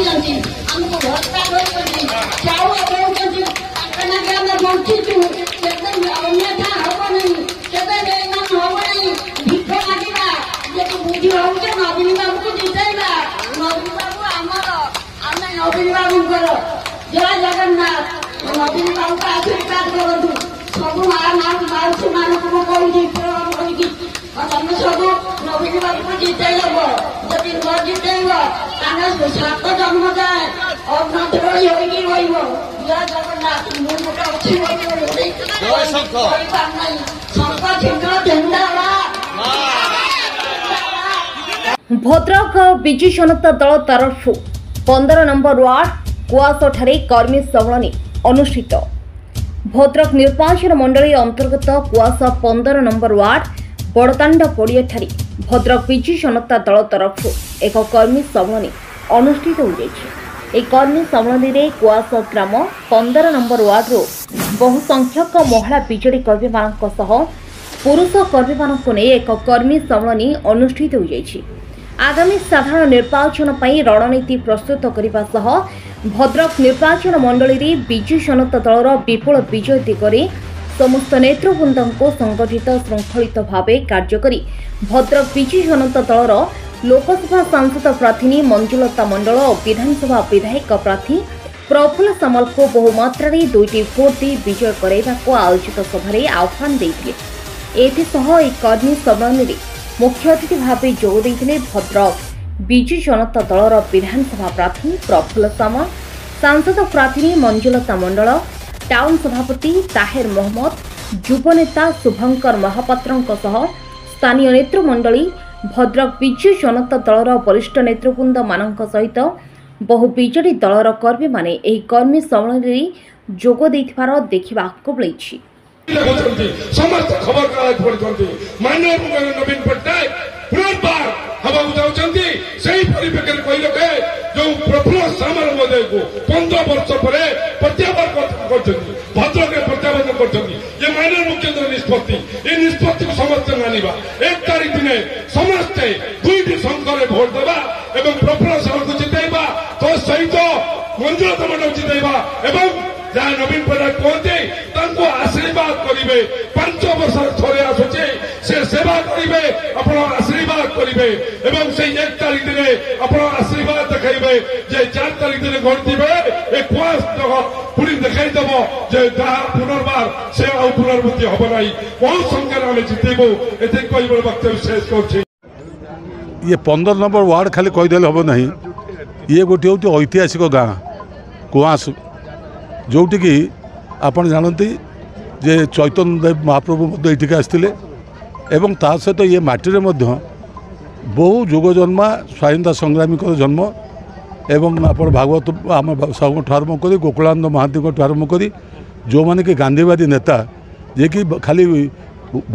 रखी हमको भत्ता चाउल दौरान आम बंचीचु अन्यथा हम नहीं हम नहीं भिख मांगा जी बुझी हो नवीन बाबू को जितेगा नवीन बाबू आमर आम नवीन बाबू जय जगन्नाथ नवीन बाबू का आशीर्वाद करूँ सब माउसी मानक कहूँ तमें सब नवीन बाबू को जितेब जदि न जितेब सात जन्म जाए अनाथी रही जय जगन्नाथ मुझे अच्छी भद्रक विजु जनता दल तरफ 15 नंबर वार्ड कुआस कर्मी सम्मेलन अनुष्ठित। भद्रक निर्वाचन मंडली अंतर्गत कुआस 15 नंबर वार्ड बड़दाण्ड पड़िया भद्रक विजु जनता दल तरफ एक कर्मी सम्मेलन अनुष्ठित हो कर्मी सम्मेलन में कुआस ग्राम 15 नंबर वार्ड बहु संख्यक महिला विजेडी कर्मी पुरुष कर्मी मानक एक कर्मी सम्मेलन अनुष्ठित हो आगामी साधारण निर्वाचन पर रणनीति प्रस्तुत करने भद्रक निर्वाचन मंडली में विजु जनता दलर विपुल विजय दिगरे समस्त नेतृवृंद को संगठित श्रृंखलित भाव कार्य करी भद्रक विजु जनता दलर लोकसभा सांसद प्रार्थी मंजुलता मंडल और विधानसभा विधायक प्रार्थी प्रफुल्ल सामल को बहुमात्रा दुईटी भोट दी विजय कराइबाको आयोजित सभारे आह्वान देते। एसह कर्मी सम्मेलन में मुख्य अतिथि भाव जोग देते भद्रक विजु जनता दलर विधानसभा प्रार्थी प्रफुल्ल सामल, सांसद प्रार्थी मंजुलता मंडल, टाउन सभापति ताहेर मोहम्मद, युवनेता शुभंकर महापात्र स्थानीय नेतृमंडली भद्रक विजु जनता दलर वरिष्ठ नेतृवृंद मान सहित बहु विजेडी दलर कर्मी माने एही कर्मी सम्मेलन में जोग देथिबार देखिबाको मिलिछि। समस्त खबर कागज पढ़ते माननीय नवीन पट्टनायक पुनर्बार हवा जाऊँगी सही परिप्रेक्षी कहले जो प्रफुल्ल सामल महोदय को 15 वर्ष पर प्रत्यावर्तन भद्रक प्रत्यावर्तन कर माननीय मुख्यमंत्री निष्पत्ति ये निष्पत्ति को समस्त मानिबा 1 तारीख दिन समस्ते दुईटी संख्या भोट देवा एवं प्रफुल्ल सामल को जितेबा तो सहित मंजुलता मंडल जितेबा एवं जहाँ नवीन पट्टनायक कहते आशीर्वाद करेंगे 5 वर्ष थे आसुचे से सेवा करेंगे आप आशीर्वाद करेंगे एवं से 1 तारीख दिन आप आशीर्वाद देखेबे जे 4 तारीख दिन घटवे एक पुणी देखईदेव जे जहाँ पुनर्बार से पुनर्वृत्ति हम ना बहुत संख्यार आम जितेबू ये वक्तव्य शेष कर 15 नंबर वार्ड खाली कहीदेले हम ना ये गोटे हूँ ऐतिहासिक गाँ कुआस जोटि कि आपण जानते जे चैतन्य देव महाप्रभु ये आसते एवं ता सहित ये माटी बहु जुग जन्मा स्वाधीनता संग्रामी जन्म एवं आप भागवत आम आरम्भ कर गोकुलानंद महांती आरम्भ कर जो मैंने कि गांधीवादी नेता जे कि खाली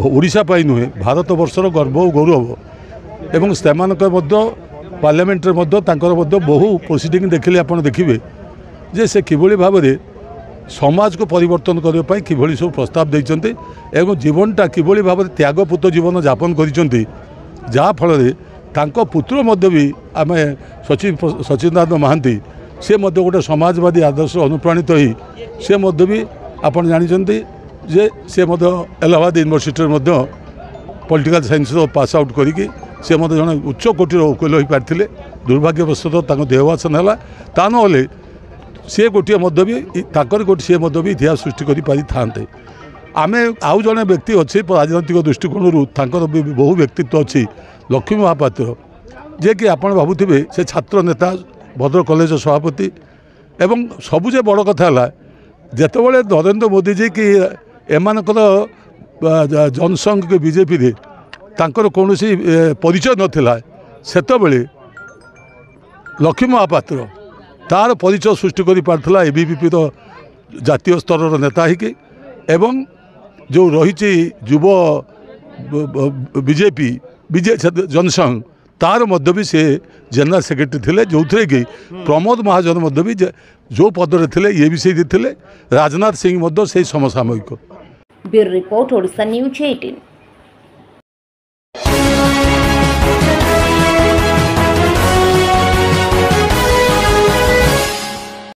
ओडिशा नुहे भारत वर्षर गर्व और गौरव एवं से पार्लियामेंट बहु प्रोसीडिंग देखिले आप देखिए जे से किभली भाव में समाज को परिवर्तन करने किभली सब प्रस्ताव देते एवं जीवनटा किभली भाव में त्यागपूत जीवन यापन कर फल पुत्र भी आम सचिदानंद महांती से गोटे समाजवादी आदर्श अनुप्राणित ही से भी आप जानते जे से Allahabad university political science pass out करी से जन उच्च कोटीर वकील हो पारे दुर्भाग्यवशत देहावसान है ता ना सी गोटे गोटे सी भी इतिहास सृष्टि कर पारि थांते आम आउ जड़े व्यक्ति अच्छे राजनैतिक दृष्टिकोण बहु व्यक्तित्व अच्छी लक्ष्मी महापात्र जे कि आप भावुवे से छात्र नेता भद्रक कॉलेज सभापति एवं सबुजे बड़ कथा है जितेबाला नरेंद्र मोदी जी कि एमानकर जनसंघ के बीजेपी रे तांकर कौन परिचय नाला सेतबेले लक्ष्मी महापात्र तार परिचय सृष्टि कर पार्थिला एबीवीपी तो जातीय स्तर नेता ही एवं जो रही युव बीजेपी जनसंघ तार मध्य भी से जनरल सेक्रेटरी थिले जो थे कि प्रमोद महाजन मध्य भी जो पदरे थिले ये भी से थे राजनाथ सिंह मध्य से समसामयिक। Bureau report Odisha news 18।